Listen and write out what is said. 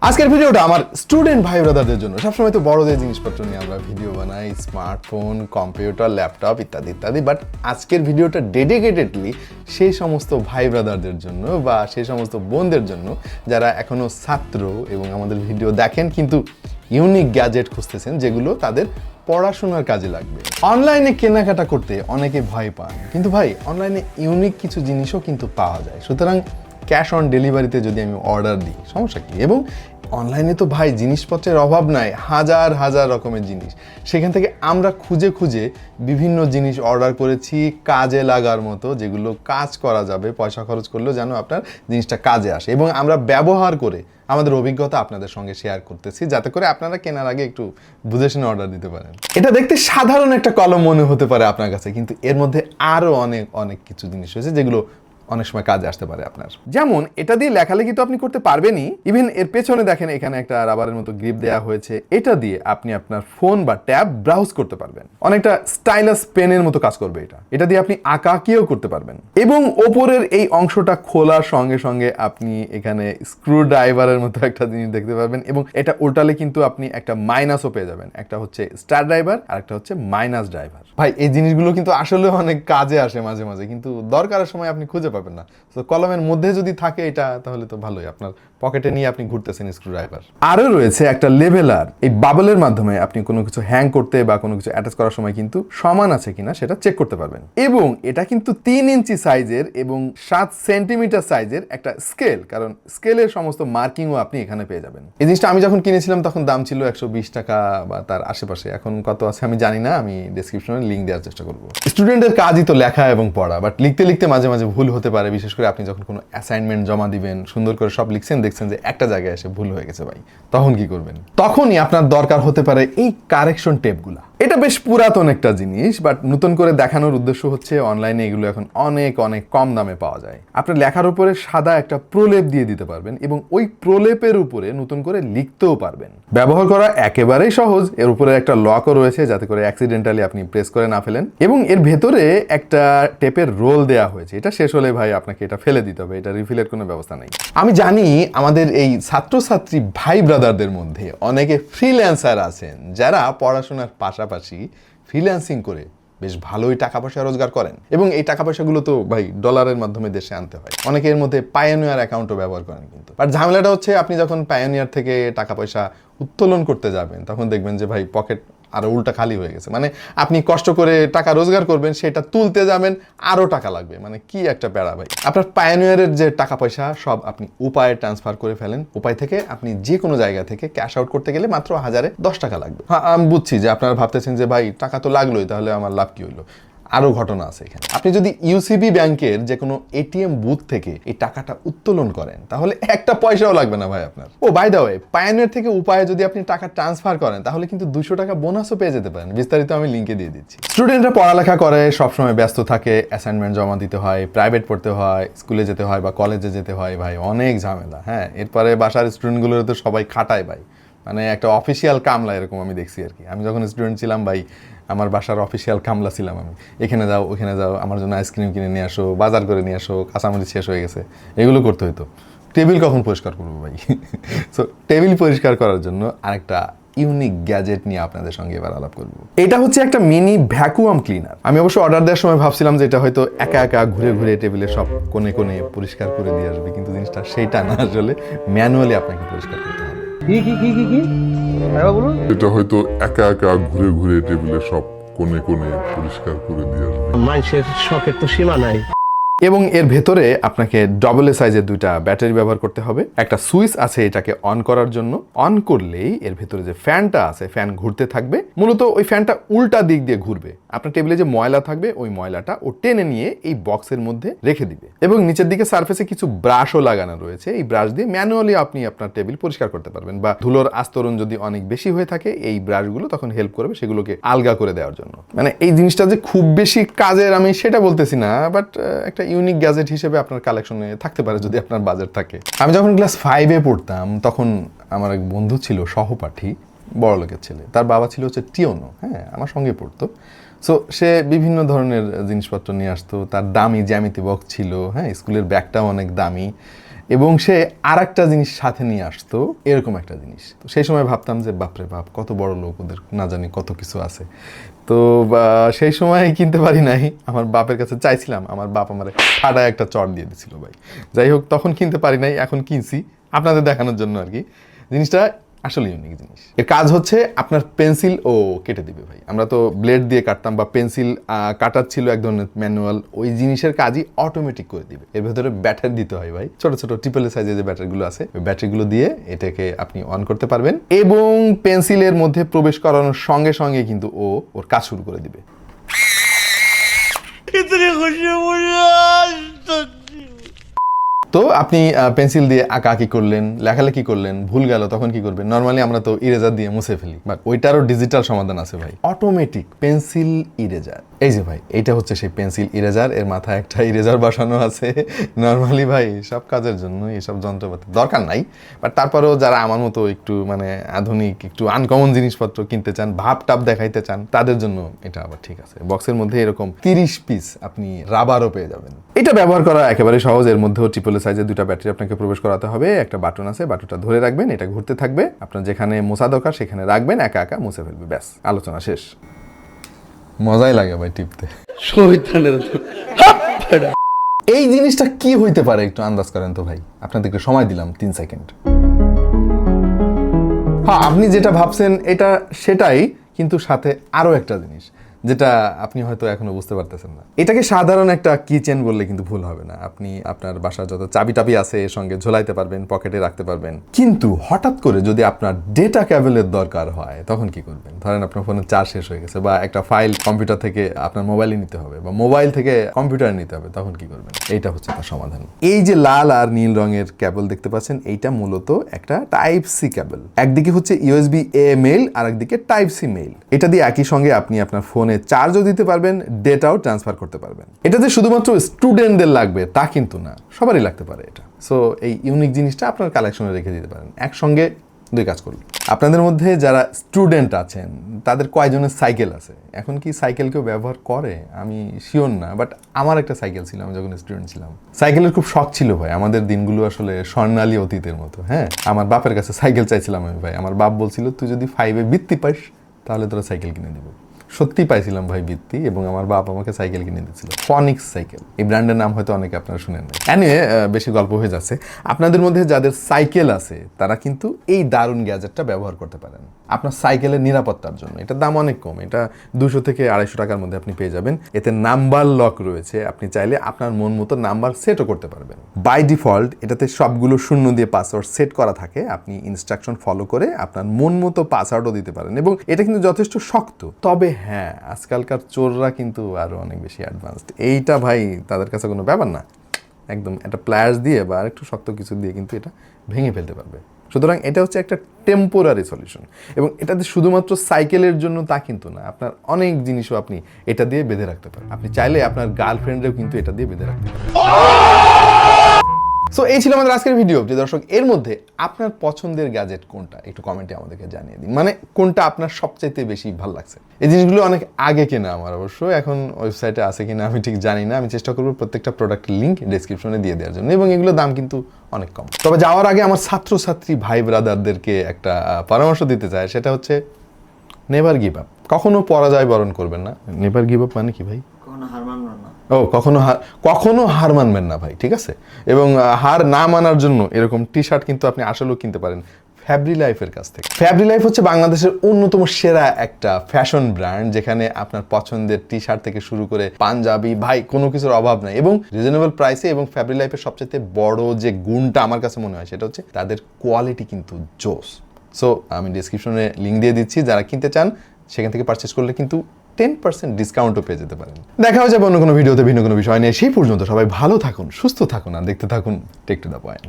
আজকের ভিডিওটা আমার স্টুডেন্ট ভাই ব্রাদারদের জন্য। সবসময় তো বড়দের জিনিসপত্র নিয়ে আমরা ভিডিও বানাই, স্মার্টফোন, কম্পিউটার, ল্যাপটপ ইত্যাদি ইত্যাদি, বাট আজকের ভিডিওটা ডেডিকেটেডলি সেই সমস্ত ভাই ব্রাদারদের জন্য বা সেই সমস্ত বোনদের জন্য যারা এখনও ছাত্র এবং আমাদের ভিডিও দেখেন কিন্তু ইউনিক গ্যাজেট খুঁজতেছেন যেগুলো তাদের পড়াশোনার কাজে লাগবে। অনলাইনে কেনাকাটা করতে অনেকে ভয় পান, কিন্তু ভাই অনলাইনে ইউনিক কিছু জিনিসও কিন্তু পাওয়া যায়। সুতরাং ক্যাশ অন ডেলিভারিতে যদি আমি অর্ডার দিই সমস্যা কী? এবং অনলাইনে তো ভাই জিনিসপত্রের অভাব নাই, হাজার হাজার রকমের জিনিস। সেখান থেকে আমরা খুঁজে খুঁজে বিভিন্ন জিনিস অর্ডার করেছি কাজে লাগার মতো, যেগুলো কাজ করা যাবে, পয়সা খরচ করলেও যেন আপনার জিনিসটা কাজে আসে, এবং আমরা ব্যবহার করে আমাদের অভিজ্ঞতা আপনাদের সঙ্গে শেয়ার করতেছি, যাতে করে আপনারা কেনার আগে একটু বুঝে শুনে অর্ডার দিতে পারেন। এটা দেখতে সাধারণ একটা কলম মনে হতে পারে আপনার কাছে, কিন্তু এর মধ্যে আরও অনেক অনেক কিছু জিনিস রয়েছে যেগুলো অনেক সময় কাজে আসতে পারে আপনার। যেমন এটা দিয়ে লেখালেখি তো আপনি করতে পারবেনই, ইভেন এর পেছনে দেখেন এখানে একটা রাবারের মতো গ্রিপ দেওয়া হয়েছে। এটা দিয়ে আপনি আপনার ফোন বা ট্যাব ব্রাউজ করতে পারবেন, অনেকটা স্টাইলাস পেনের মতো কাজ করবে এটা দিয়ে আপনি আঁকাকিও করতে পারবেন। এবং ওপরের এই অংশটা খোলার সঙ্গে সঙ্গে আপনি এখানে স্ক্রু ড্রাইভারের মতো একটা জিনিস দেখতে পারবেন, এবং এটা উল্টালে কিন্তু আপনি একটা মাইনাসও পেয়ে যাবেন। একটা হচ্ছে স্টার ড্রাইভার আর একটা হচ্ছে মাইনাস ড্রাইভার। ভাই এই জিনিসগুলো কিন্তু আসলে অনেক কাজে আসে মাঝে মাঝে, কিন্তু দরকারের সময় আপনি খুঁজে পাবেন না। তো কলমের মধ্যে যদি থাকে এটা, তাহলে তো ভালোই, আপনার পকেটে নিয়ে আপনি ঘুরতেছেন স্ক্রু ড্রাইভার। আরও রয়েছে একটা লেভেলার। এই বাবলের মাধ্যমে আপনি কোনো কিছু হ্যাং করতে বা কোনো কিছু অ্যাটাচ করার সময় কিন্তু সমান আছে কিনা সেটা চেক করতে পারবেন। এবং এটা কিন্তু 3 ইঞ্চি সাইজের এবং 7 সেন্টিমিটার সাইজের একটা স্কেল, কারণ স্কেলের সমস্ত মার্কিংও আপনি এখানে পেয়ে যাবেন। এই জিনিসটা আমি যখন কিনেছিলাম তখন দাম ছিল 120 টাকা বা তার আশেপাশে, এখন কত আছে আমি জানি না, আমি ডেসক্রিপশনে লিঙ্ক দেওয়ার চেষ্টা করবো। স্টুডেন্টের কাজই তো লেখা এবং পড়া, বাট লিখতে লিখতে মাঝে মাঝে ভুল হতে পারে, বিশেষ করে আপনি যখন কোনো অ্যাসাইনমেন্ট জমা দিবেন, সুন্দর করে সব লিখছেন, দেখছেন যে একটা জায়গায় এসে ভুল হয়ে গেছে ভাই, তখন কি করবেন? তখনই আপনার দরকার হতে পারে এই কারেকশন টেপগুলা। এটা বেশ পুরাতন একটা জিনিস, বাট নতুন করে দেখানোর উদ্দেশ্য হচ্ছে অনলাইনে এগুলো এখন অনেক অনেক কম দামে পাওয়া যায়। আপনার লেখার উপরে সাদা একটা প্রলেপ দিয়ে দিতে পারবেন এবং ওই প্রলেপের উপরে নতুন করে লিখতেও পারবেন। ব্যবহার করা একেবারেই সহজ। এর উপরে একটা লকও রয়েছে যাতে করে অ্যাক্সিডেন্টালি আপনি প্রেস করে না ফেলেন, এবং এর ভেতরে একটা টেপের রোল দেওয়া হয়েছে। এটা শেষ হলে ভাই আপনাকে এটা ফেলে দিতে হবে, এটা রিফিলের কোনো ব্যবস্থা নেই। আমি জানি আমাদের এই ছাত্রছাত্রী ভাই ব্রাদারদের মধ্যে অনেকে ফ্রিল্যান্সার আছেন যারা পড়াশোনার পাশাপাশি ফ্রিল্যান্সিং করে বেশ ভালোই টাকা পয়সা রোজগার করেন, এবং এই টাকা পয়সাগুলো তো ভাই ডলারের মাধ্যমে দেশে আনতে হয়। অনেকে এর মধ্যে পায়োনিয়ার অ্যাকাউন্টও ব্যবহার করেন, কিন্তু আর ঝামেলাটা হচ্ছে আপনি যখন পায়োনিয়ার থেকে টাকা পয়সা উত্তোলন করতে যাবেন তখন দেখবেন যে ভাই পকেট আরো উল্টা খালি হয়ে গেছে। মানে আপনি কষ্ট করে টাকা রোজগার করবেন, সেটা তুলতে যাবেন আরো টাকা লাগবে, মানে কি একটা প্যারা ভাই। আপনার পায়োনিয়ারের যে টাকা পয়সা সব আপনি উপায়ে ট্রান্সফার করে ফেলেন। উপায় থেকে আপনি যে কোনো জায়গা থেকে ক্যাশ আউট করতে গেলে মাত্র 1010 টাকা লাগবে। হ্যাঁ, আমি বুঝছি যে আপনারা ভাবতেছেন যে ভাই টাকা তো লাগলোই, তাহলে আমার লাভ কি হইলো। আরো ঘটনা আছে এখানে। আপনি যদি ইউসিবি ব্যাংকের যে কোনো এটিএম বুথ থেকে এই টাকাটা উত্তোলন করেন তাহলে একটা পয়সাও লাগবে না ভাই আপনার। ও বাই দ্য ওয়ে, পায়োনিয়ার থেকে উপায়ে যদি আপনি টাকা ট্রান্সফার করেন তাহলে কিন্তু 200 টাকা বোনাসও পেয়ে যেতে পারেন। বিস্তারিত আমি লিঙ্কে দিয়ে দিচ্ছি। স্টুডেন্টরা পড়ালেখা করে, সবসময় ব্যস্ত থাকে, অ্যাসাইনমেন্ট জমা দিতে হয়, প্রাইভেট পড়তে হয়, স্কুলে যেতে হয় বা কলেজে যেতে হয়, ভাই অনেক ঝামেলা। হ্যাঁ, এরপরে বাসার স্টুডেন্টগুলোর তো সবাই খাটায় ভাই, মানে একটা অফিসিয়াল কামলা এরকম আমি দেখছি আর কি। আমি যখন স্টুডেন্ট ছিলাম ভাই, আমার বাসার অফিসিয়াল কামলা ছিলাম আমি। এখানে যাও ওখানে যাও, আমার জন্য আইসক্রিম কিনে নিয়ে আসো, বাজার করে নিয়ে আসো, কাঁচামরিচ শেষ হয়ে গেছে, এগুলো করতে হতো। টেবিল কখন পরিষ্কার করবো ভাই? সো টেবিল পরিষ্কার করার জন্য আরেকটা ইউনিক গ্যাজেট নিয়ে আপনাদের সঙ্গে এবার আলাপ করবো। এটা হচ্ছে একটা মিনি ভ্যাকুয়াম ক্লিনার। আমি অবশ্য অর্ডার দেওয়ার সময় ভাবছিলাম যে এটা হয়তো একা একা ঘুরে ঘুরে টেবিলের সব কোণে কোণে পরিষ্কার করে দিয়ে আসবে, কিন্তু জিনিসটা সেইটা না, আসলে ম্যানুয়ালি আপনাকে পরিষ্কার করতে হবে। এটা হয়তো একা একা ঘুরে ঘুরে টেবিলের সব কোণে কোণে পরিষ্কার করে দিয়ে আসবে। মানুষের শখের তো সীমা নাই। এবং এর ভেতরে আপনাকে ডবল এ সাইজের 2টা ব্যাটারি ব্যবহার করতে হবে। একটা সুইচ আছে এটাকে অন করার জন্য। অন করলেই এর ভেতরে যে ফ্যানটা আছে, ফ্যান ঘুরতে থাকবে। মূলত ওই ফ্যানটা উল্টা দিক দিয়ে ঘুরবে। আপনার টেবিলে যে ময়লা থাকবে ওই ময়লাটা ও টেনে নিয়ে এই বক্সের মধ্যে রেখে দিবে। এবং নিচের দিকে সারফেসে কিছু ব্রাশও লাগানো রয়েছে। এই ব্রাশ দিয়ে ম্যানুয়ালি আপনি আপনার টেবিল পরিষ্কার করতে পারবেন, বা ধুলোর আস্তরণ যদি অনেক বেশি হয়ে থাকে এই ব্রাশগুলো তখন হেল্প করবে সেগুলোকে আলগা করে দেওয়ার জন্য। মানে এই জিনিসটা যে খুব বেশি কাজের আমি সেটা বলতেছি না, বাট একটা ইউনিক গ্যাজেট হিসেবে আপনার কালেকশনে থাকতে পারে যদি আপনার বাজেট থাকে। আমি যখন ক্লাস 5-এ পড়তাম তখন আমার এক বন্ধু ছিল, সহপাঠী, বড় লোকের ছেলে। তার বাবা ছিল হচ্ছে টিওনো, হ্যাঁ, আমার সঙ্গে পড়তো। সো সে বিভিন্ন ধরনের জিনিসপত্র নিয়ে আসতো। তার দামি জ্যামিতি বক্স ছিল, হ্যাঁ, স্কুলের ব্যাগটাও অনেক দামি। এবং সে আর একটা জিনিস সাথে নিয়ে আসতো, এরকম একটা জিনিস। তো সেই সময় ভাবতাম যে বাপরে বাপ, কত বড় লোক, ওদের না জানি কত কিছু আছে। তো সেই সময় কিনতে পারি নাই, আমার বাপের কাছে চাইছিলাম, আমার বাপ আমার ঠাডায় একটা চট দিয়ে দিছিল ভাই। যাই হোক, তখন কিনতে পারি নাই, এখন কিনছি আপনাদের দেখানোর জন্য আর কি। জিনিসটা আসলে ইউনিক জিনিস। এর কাজ হচ্ছে আপনার পেন্সিল ও কেটে দিবে ভাই। আমরা তো ব্লেড দিয়ে কাটতাম বা পেন্সিল কাটার ছিল এক ধরনের ম্যানুয়াল, ওই জিনিসের কাজই অটোমেটিক করে দিবে। এর ভেতরে ব্যাটারি দিতে হয় ভাই, ছোট ছোট ট্রিপল সাইজের যে ব্যাটারিগুলো আছে, ওই ব্যাটারিগুলো দিয়ে এটাকে আপনি অন করতে পারবেন এবং পেন্সিলের মধ্যে প্রবেশ করানোর সঙ্গে সঙ্গে কিন্তু ও ওর কাজ শুরু করে দিবে। তো আপনি পেন্সিল দিয়ে আঁকাআঁকি করলেন, লেখালেখি করলেন, ভুল গেল, তখন কি করবেন? নর্মালি আমরা তো ইরেজার দিয়ে মুছে ফেলি, বাট ওইটারও ডিজিটাল সমাধান আছে ভাই, অটোমেটিক পেন্সিল ইরেজার। এই যে ভাই, এইটা হচ্ছে সেই পেন্সিল ইরেজার। এর মাথায় একটা ইরেজার বসানো আছে। নর্মালি ভাই সব কাজের জন্য এসব যন্ত্রপাতি দরকার নাই, বাট তারপরেও যারা আমার মতো একটু মানে আধুনিক, একটু আনকমন জিনিসপত্র কিনতে চান, ভাব টাপ দেখাইতে চান, তাদের জন্য এটা আবার ঠিক আছে। বক্সের মধ্যে এরকম 30 পিস আপনি রাবারও পেয়ে যাবেন। এটা ব্যবহার করা একেবারে সহজ। এর মধ্যেও ট্রিপল সাইজের দুটা ব্যাটারি আপনাকে প্রবেশ করাতে হবে, একটা বাটন আছে, বাটনটা ধরে রাখবেন, এটা ঘুরতে থাকবে, আপনার যেখানে মোছা দরকার সেখানে রাখবেন, একা একা মুছে ফেলবে, ব্যাস, আলোচনা শেষ। মজাই লাগে ভাই টিপতে। এই জিনিসটা কি হইতে পারে একটু আন্দাজ করেন তো ভাই, আপনাদেরকে সময় দিলাম 3 সেকেন্ড। হ্যাঁ, আপনি যেটা ভাবছেন এটা সেটাই, কিন্তু সাথে আরো একটা জিনিস যেটা আপনি হয়তো এখনো বুঝতে পারতেছেন না। এটাকে সাধারণ একটা কিচেন বললে কিন্তু ভুল হবে না। আপনি আপনার বাসার যত চাবি টাবি আছে এর সঙ্গে ঝোলাইতে পারবেন, পকেটে রাখতে পারবেন। কিন্তু হঠাৎ করে যদি আপনার ডেটা কেবলের দরকার হয়, তখন কি করবেন? ধরেন আপনার ফোনের চার্জ শেষ হয়ে গেছে, বা একটা ফাইল কম্পিউটার থেকে আপনার মোবাইলে নিতে হবে, বা মোবাইল থেকে কম্পিউটারে নিতে হবে, তখন কি করবেন? এইটা হচ্ছে তার সমাধান। এই যে লাল আর নীল রঙের কেবল দেখতে পাচ্ছেন, এইটা মূলত একটা টাইপ সি কেবল। একদিকে হচ্ছে ইউএসবি এ মেইল, আর একদিকে টাইপ সি মেইল। এটা দিয়ে একই সঙ্গে আপনি আপনার ফোনে চার্জও দিতে পারবেন, ডেটাও ট্রান্সফার করতে পারবেন। এটাতে শুধুমাত্র স্টুডেন্টদের লাগবে তা কিন্তু না, সবারই লাগতে পারে এটা। সো এই ইউনিক জিনিসটা আপনার কালেকশনে রেখে দিতে পারেন, একসঙ্গে দুই কাজ করবে। আপনাদের মধ্যে যারা স্টুডেন্ট আছেন তাদের কয়জনের সাইকেল আছে? এখন কি সাইকেল কেউ ব্যবহার করে আমি শিওর না, বাট আমার একটা সাইকেল ছিল আমি যখন স্টুডেন্ট ছিলাম। সাইকেলের খুব শখ ছিল ভাই। আমাদের দিনগুলো আসলে স্বর্ণালী অতীতের মতো। হ্যাঁ, আমার বাপের কাছে সাইকেল চাইছিলাম আমি ভাই। আমার বাপ বলছিল, তুই যদি 5-এ বৃত্তি পাইস তাহলে তোরা সাইকেল কিনে দেবো। সত্যি পাইছিলাম ভাই বৃত্তি, এবং আমার বাপ আমাকে সাইকেল কিনে দিয়েছিল, ফনিক্স সাইকেল। এই ব্র্যান্ডের নাম হয়তো অনেকে আপনারা শুনেন না। এনিওয়ে, বেশি গল্প হয়ে যাচ্ছে। আপনাদের মধ্যে যাদের সাইকেল আছে তারা কিন্তু এই দারুণ গ্যাজেটটা ব্যবহার করতে পারেন আপনার সাইকেলের নিরাপত্তার জন্য। এটার দাম অনেক কম, এটা 200 থেকে 250 টাকার মধ্যে আপনি পেয়ে যাবেন। এতে নাম্বার লক রয়েছে, আপনি চাইলে আপনার মন মতো নাম্বার সেটও করতে পারবেন। বাই ডিফল্ট এটাতে সবগুলো শূন্য দিয়ে পাসওয়ার্ড সেট করা থাকে। আপনি ইনস্ট্রাকশন ফলো করে আপনার মন মতো পাসওয়ার্ডও দিতে পারেন, এবং এটা কিন্তু যথেষ্ট শক্ত। তবে হ্যাঁ, আজকালকার চোররা কিন্তু আরো অনেক বেশি অ্যাডভান্সড। এইটা ভাই তাদের কাছে কোনো ব্যাপার না, একদম একটা প্লায়ার্স দিয়ে বা একটু শক্ত কিছু দিয়ে কিন্তু এটা ভেঙে ফেলতে পারবে। সুতরাং এটা হচ্ছে একটা টেম্পোরারি সলিউশন, এবং এটাতে শুধুমাত্র সাইকেলের জন্য তা কিন্তু না, আপনার অনেক জিনিসও আপনি এটা দিয়ে বেঁধে রাখতে পারেন। আপনি চাইলে আপনার গার্লফ্রেন্ডেও কিন্তু এটা দিয়ে বেঁধে রাখতে পারেন। সো এই ছিল আমাদের আজকের ভিডিও। যে দর্শক, এর মধ্যে আপনার পছন্দের গ্যাজেট কোনটা একটু কমেন্টে আমাদেরকে জানিয়ে দিন। মানে কোনটা আপনার সবচাইতে বেশি ভালো লাগছে। এই জিনিসগুলো অনেক আগে কেনা আমার, অবশ্য এখন ওয়েবসাইটে আছে কিনা আমি ঠিক জানি না। আমি চেষ্টা করবো প্রত্যেকটা প্রোডাক্টের লিঙ্ক ডেসক্রিপশনে দিয়ে দেওয়ার জন্য, এবং এগুলোর দাম কিন্তু অনেক কম। তবে যাওয়ার আগে আমার ছাত্রছাত্রী ভাই ব্রাদারদেরকে একটা পরামর্শ দিতে চাই, সেটা হচ্ছে নেভার গিভ আপ। কখনো পরাজয় বরণ করবেন না। নেভার গিভ আপ মানে কি ভাই? কখনো হার মানবেন না ভাই, ঠিক আছে? এবং হার না মানার জন্য এরকম টি শার্ট কিন্তু আপনি আসলেও কিনতে পারেন ফ্যাব্রি লাইফের কাছ থেকে। ফ্যাব্রি লাইফ হচ্ছে বাংলাদেশের অন্যতম সেরা একটা ফ্যাশন ব্র্যান্ড, যেখানে আপনার পছন্দের টি শার্ট থেকে শুরু করে পাঞ্জাবি, ভাই কোনো কিছুর অভাব নাই, এবং রিজনেবল প্রাইসে। এবং ফ্যাব্রি লাইফের সবচেয়ে বড় যে গুণটা আমার কাছে মনে হয় সেটা হচ্ছে তাদের কোয়ালিটি কিন্তু জোস। সো আমি ডিসক্রিপশনে লিঙ্ক দিয়ে দিচ্ছি, যারা কিনতে চান সেখান থেকে পারচেস করলে কিন্তু 10% ডিসকাউন্টও পেয়ে যেতে পারেন। দেখা হয়ে যাবে অন্য কোনো ভিডিওতে ভিন্ন কোনো বিষয় নিয়ে। সেই পর্যন্ত সবাই ভালো থাকুন, সুস্থ থাকুন, আর দেখতে থাকুন টেক টু দ্য পয়েন্ট।